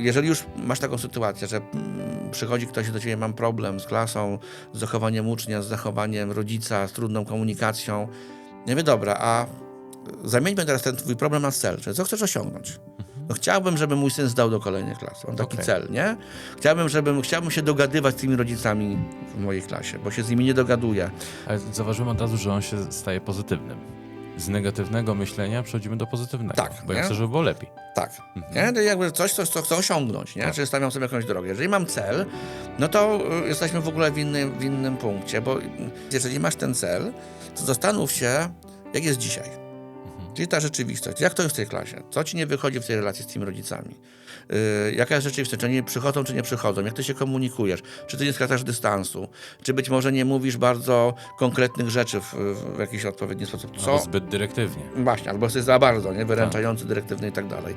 Jeżeli już masz taką sytuację, że przychodzi ktoś do ciebie, mam problem z klasą, z zachowaniem ucznia, z zachowaniem rodzica, z trudną komunikacją, ja mówię, dobra, a zamieńmy teraz ten twój problem na cel, czyli co chcesz osiągnąć? No chciałbym, żeby mój syn zdał do kolejnej klasy. Mam taki cel, nie? Chciałbym się dogadywać z tymi rodzicami w mojej klasie, bo się z nimi nie dogaduję. Ale zauważyłem od razu, że on się staje pozytywnym. Z negatywnego myślenia przechodzimy do pozytywnego. Tak, bo ja nie? chcę, żeby było lepiej. Tak. Nie? To jakby coś, co chcę osiągnąć, nie? Czyli stawiam sobie jakąś drogę. Jeżeli mam cel, no to jesteśmy w ogóle w innym punkcie, bo jeżeli masz ten cel, to zastanów się, jak jest dzisiaj. Czyli ta rzeczywistość. Jak to jest w tej klasie? Co ci nie wychodzi w tej relacji z tymi rodzicami? Jaka jest rzeczywistość? Czy oni przychodzą, czy nie przychodzą? Jak ty się komunikujesz? Czy ty nie skracasz dystansu? Czy być może nie mówisz bardzo konkretnych rzeczy w jakiś odpowiedni sposób? Albo zbyt dyrektywnie. Właśnie, albo jesteś za bardzo, nie? Wyręczający, dyrektywny i tak dalej.